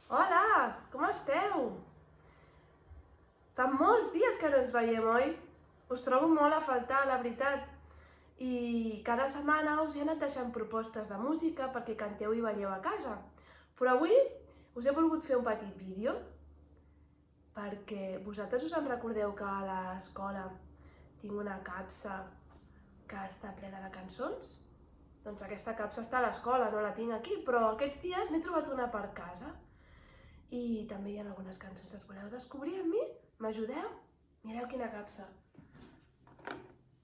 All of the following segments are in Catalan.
Hola, com esteu? Fa molts dies que no ens veiem, oi? Us trobo molt a faltar, la veritat. I cada setmana us he anat deixant propostes de música perquè canteu i balleu a casa. Però avui us he volgut fer un petit vídeo perquè vosaltres us en recordeu que a l'escola tinc una capsa que està plena de cançons? Doncs aquesta capsa està a l'escola, no la tinc aquí, però aquests dies n'he trobat una per casa. I també hi ha algunes cançons. Les voleu descobrir amb mi? M'ajudeu? Mireu quina capsa.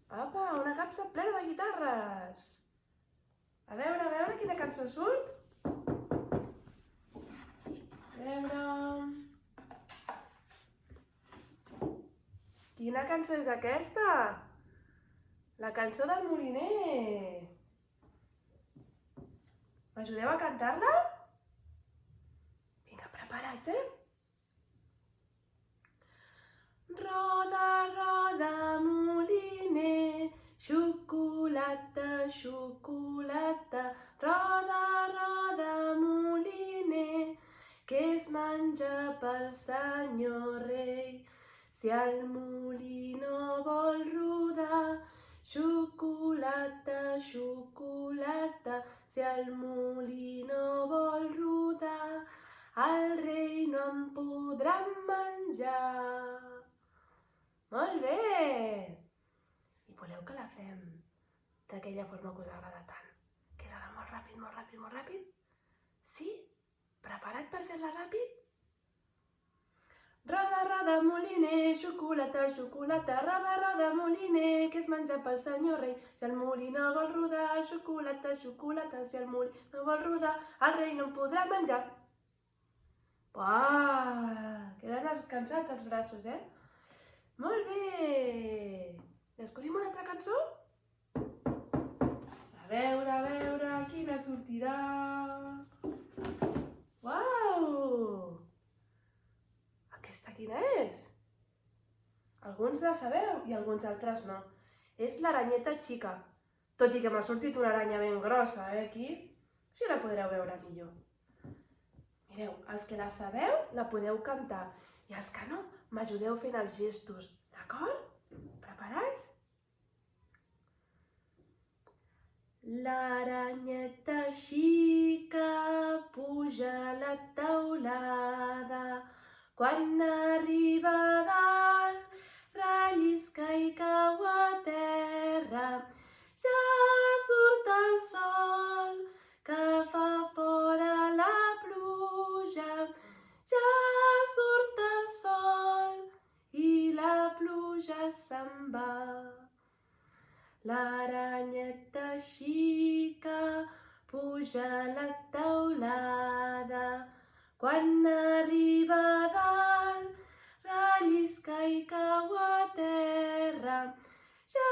Apa, una capsa plena de guitarres. A veure quina cançó surt. A veure... Quina cançó és aquesta? La cançó del Moliner. M'ajudeu a cantar-la? Vinga, preparats, Roda, roda, moliner, xocolata, xocolata. Roda, roda, moliner, què es menja pel senyor rei? Si el molí no vol rodar, xocolata, xocolata. Si el molí no vol rodar, el rei no en podrà menjar. Molt bé! I voleu que la fem d'aquella forma que us agrada tant? Que és ara molt ràpid, molt ràpid, molt ràpid? Sí? Preparat per fer-la ràpid? Roda, roda, moliner, xocolata, xocolata. Roda, roda, moliner, que es menja pel senyor rei. Si el molí no vol rodar, xocolata, xocolata. Si el molí no vol rodar, el rei no en podrà menjar. Uah! Queden cansats els braços, Molt bé! Descobrim una altra cançó? A veure, quina sortirà? Uau! Aquesta quina és? Alguns la sabeu i alguns altres no. És l'aranyeta xica. Tot i que m'ha sortit una aranya ben grossa, aquí? Així la podreu veure millor. Mireu, els que la sabeu la podeu cantar i els que no, m'ajudeu fent els gestos, d'acord? Preparats? L'aranyeta xica puja a la teulada, quan arriba a dalt, rellisca i cau a terra. Ja surt el sol, que fa fora la pluja. Ja surt el sol i la pluja se'n va. L'aranyeta xica puja a la teulada, quan arriba a dalt, rellisca i cau a terra. Ja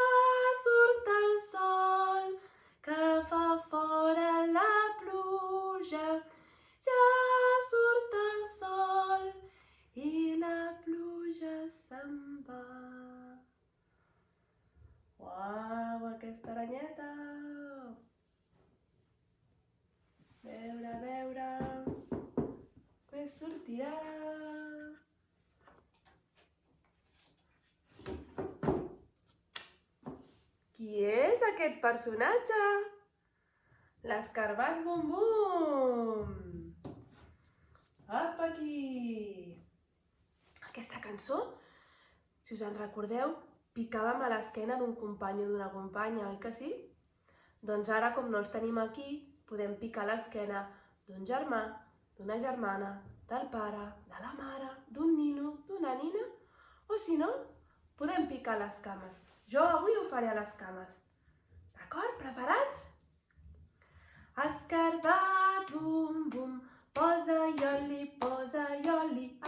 surt el sol, que fa fora la pluja. Ja surt el sol i la pluja se'n va. Uau, aquesta aranyeta! A veure... Què sortirà? Qui és aquest personatge? L'escarbat Bum Bum! Apa aquí! Aquesta cançó, si us en recordeu, picàvem a l'esquena d'un company o d'una companya, oi que sí? Doncs ara, com no els tenim aquí, podem picar l'esquena d'un germà, d'una germana, del pare, de la mare, d'un nino, d'una nina, o si no, podem picar les cames. Jo avui ho faré a les cames. D'acord? Preparats? Escarbat, bum, bum, posa ioli,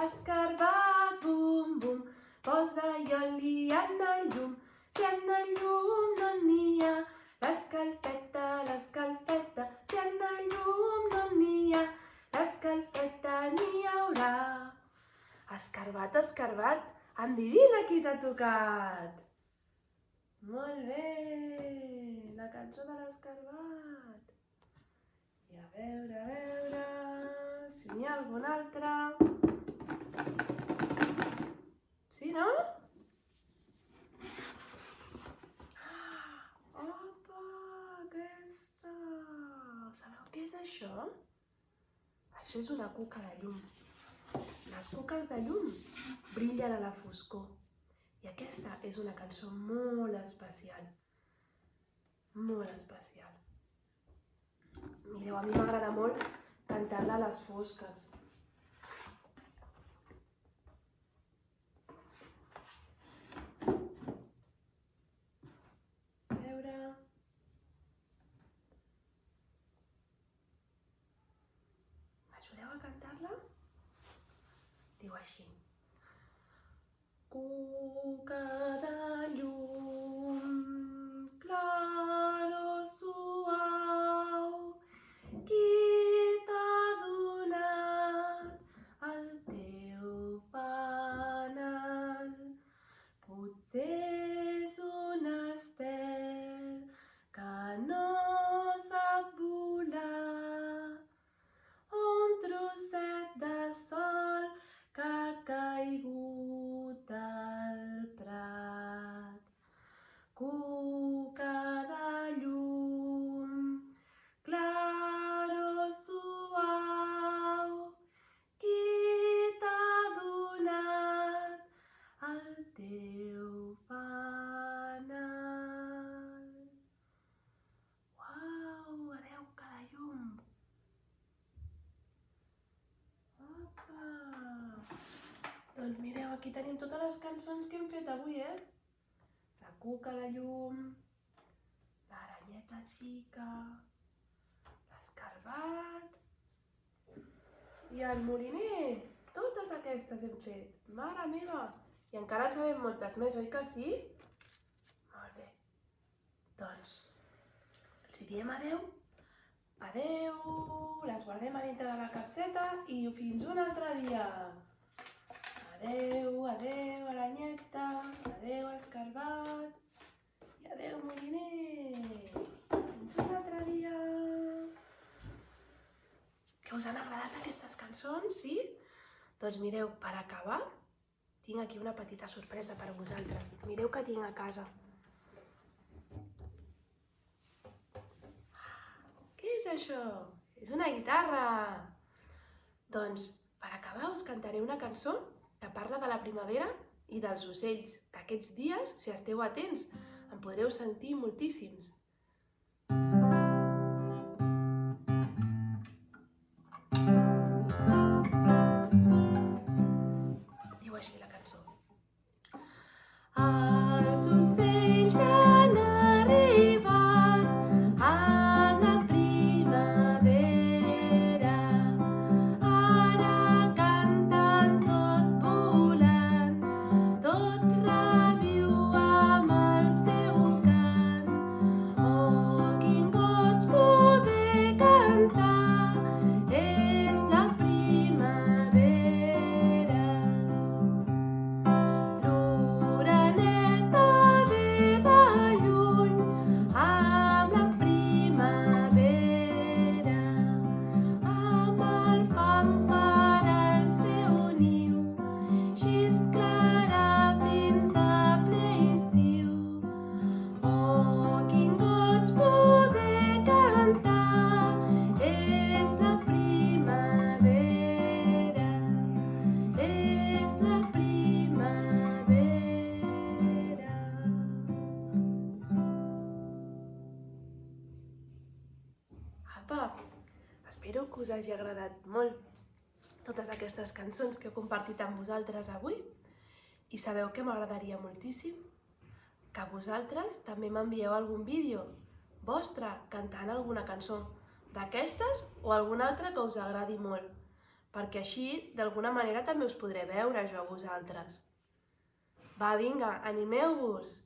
escarbat, bum, bum, posa ioli en el llum. Si en el llum no n'hi ha, l'escalfeta, l'escalfeta. Si en el llum no n'hi ha, l'escalfeta n'hi haurà. Escarbat, escarbat, endevina qui t'ha tocat. Molt bé, la cançó de l'escarbat. I a veure, si n'hi n'hi ha algun altre? Sí, no? Opa, aquesta! Sabeu què és això? Això és una cuca de llum. Les cuques de llum brillen a la foscor. I aquesta és una cançó molt especial. Molt especial. Mireu, a mi m'agrada molt cantar-la a les fosques. A veure... M'ajudeu a cantar-la? Diu així. Cuca de llum, claro, suau, qui t'ha donat el teu fanal? Potser és un estel que no sap volar, o un trosset de sol que ha caigut al prat. Cuca de llum, claro, suau, qui t'ha donat el teu fanal? Uau, adeu, cada llum! Opa! Doncs mireu, aquí tenim totes les cançons que hem fet avui, La cuca de llum, l'aranyeta xica, l'escarabat i el moliner. Totes aquestes hem fet. Mare meva! I encara en sabem moltes més, oi que sí? Molt bé. Doncs, els hi diem adeu. Adeu! Les guardem a dintre de la capseta i fins un altre dia. Adeu, adeu, aranyeta, adeu, escarabat i adeu, moliner. Fins un altre dia. Que us han agradat aquestes cançons, sí? Doncs mireu, per acabar, tinc aquí una petita sorpresa per a vosaltres. Mireu què tinc a casa. Què és això? És una guitarra! Doncs, per acabar, us cantaré una cançó que parla de la primavera i dels ocells, que aquests dies, si esteu atents, en podreu sentir moltíssims. Diu així la cançó. Els ocells han arribat a la primavera, ara canten tot volant, tot reviu amb el seu cant. Oh, quin goig poder cantar, és la primavera. L'oreneta ve de lluny amb la primavera, amb el fang farà el seu niu, xisclarà fins a ple estiu. Oh, quin goig poder cantar, és la primavera, és la primavera. Apa, espero que us hagi agradat molt totes aquestes cançons que he compartit amb vosaltres avui. I sabeu que m'agradaria moltíssim que vosaltres també m'envieu algun vídeo vostre cantant alguna cançó d'aquestes o alguna altra que us agradi molt, perquè així d'alguna manera també us podré veure jo a vosaltres. Va, vinga, animeu-vos!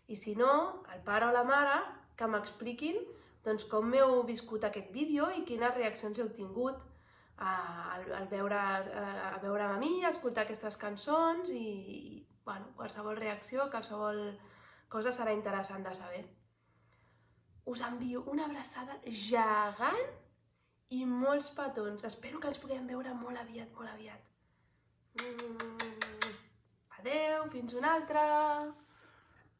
I si no, el pare o la mare que m'expliquin doncs, com heu viscut aquest vídeo i quines reaccions heu tingut al veure'm a mi, a escoltar aquestes cançons i bueno, qualsevol reacció, qualsevol cosa serà interessant de saber. Us envio una abraçada gegant i molts petons. Espero que ens puguem veure molt aviat, molt aviat. Adeu, fins una altra!